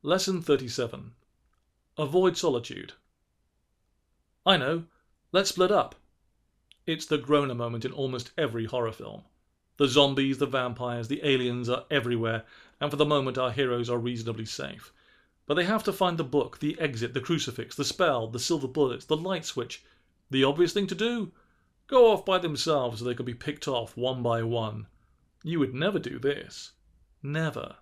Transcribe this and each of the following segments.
Lesson 37. Avoid solitude. I know, let's split up. It's the groaner moment in almost every horror film. The zombies, the vampires, the aliens are everywhere, and for the moment our heroes are reasonably safe. But they have to find the book, the exit, the crucifix, the spell, the silver bullets, the light switch. The obvious thing to do? Go off by themselves so they can be picked off one by one. You would never do this. Never.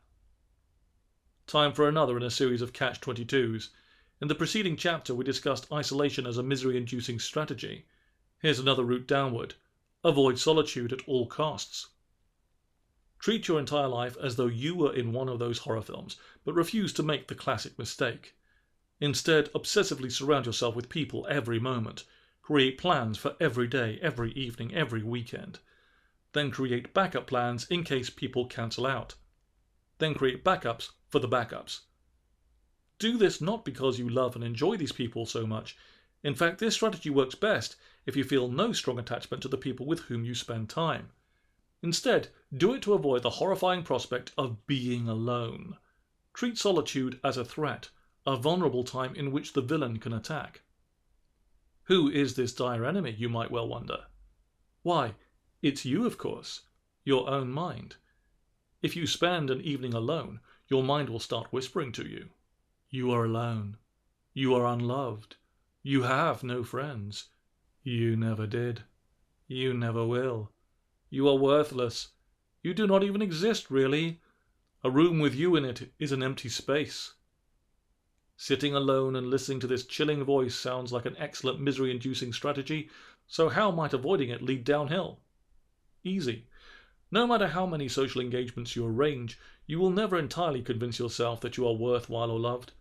Time for another in a series of Catch-22s. In the preceding chapter we discussed isolation as a misery-inducing strategy. Here's another route downward. Avoid solitude at all costs. Treat your entire life as though you were in one of those horror films, but refuse to make the classic mistake. Instead, obsessively surround yourself with people every moment. Create plans for every day, every evening, every weekend. Then create backup plans in case people cancel out. Then create backups for the backups. Do this not because you love and enjoy these people so much. In fact, this strategy works best if you feel no strong attachment to the people with whom you spend time. Instead, do it to avoid the horrifying prospect of being alone. Treat solitude as a threat, a vulnerable time in which the villain can attack. Who is this dire enemy, you might well wonder? Why, it's you, of course, your own mind. If you spend an evening alone, your mind will start whispering to you. You are alone. You are unloved. You have no friends. You never did. You never will. You are worthless. You do not even exist, really. A room with you in it is an empty space. Sitting alone and listening to this chilling voice sounds like an excellent misery-inducing strategy, so how might avoiding it lead downhill? Easy. No matter how many social engagements you arrange, you will never entirely convince yourself that you are worthwhile or loved.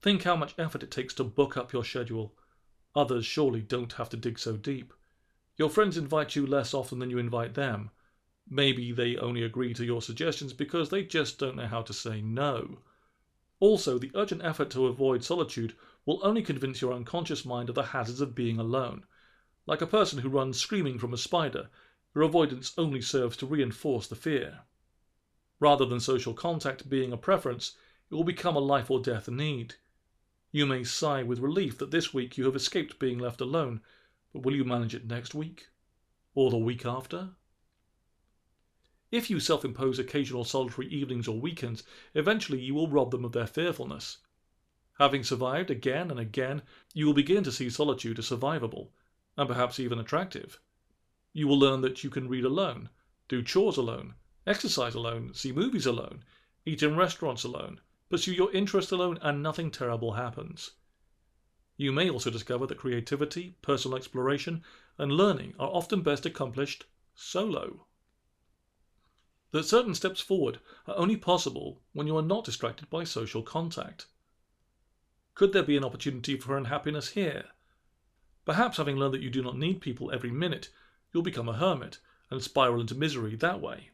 Think how much effort it takes to book up your schedule. Others surely don't have to dig so deep. Your friends invite you less often than you invite them. Maybe they only agree to your suggestions because they just don't know how to say no. Also, the urgent effort to avoid solitude will only convince your unconscious mind of the hazards of being alone. Like a person who runs screaming from a spider, your avoidance only serves to reinforce the fear. Rather than social contact being a preference, it will become a life or death need. You may sigh with relief that this week you have escaped being left alone, but will you manage it next week? Or the week after? If you self-impose occasional solitary evenings or weekends, eventually you will rob them of their fearfulness. Having survived again and again, you will begin to see solitude as survivable, and perhaps even attractive. You will learn that you can read alone, do chores alone, exercise alone, see movies alone, eat in restaurants alone, pursue your interests alone, and nothing terrible happens. You may also discover that creativity, personal exploration, and learning are often best accomplished solo. That certain steps forward are only possible when you are not distracted by social contact. Could there be an opportunity for unhappiness here? Perhaps having learned that you do not need people every minute, you'll become a hermit and spiral into misery that way.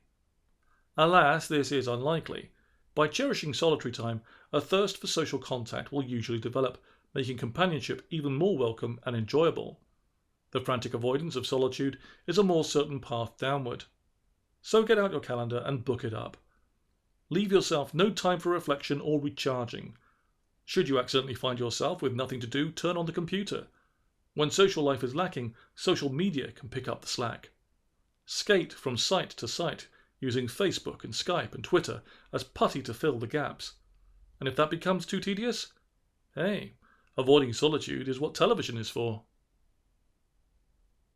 Alas, this is unlikely. By cherishing solitary time, a thirst for social contact will usually develop, making companionship even more welcome and enjoyable. The frantic avoidance of solitude is a more certain path downward. So get out your calendar and book it up. Leave yourself no time for reflection or recharging. Should you accidentally find yourself with nothing to do, turn on the computer. When social life is lacking, social media can pick up the slack. Skate from site to site, using Facebook and Skype and Twitter as putty to fill the gaps. And if that becomes too tedious, hey, avoiding solitude is what television is for.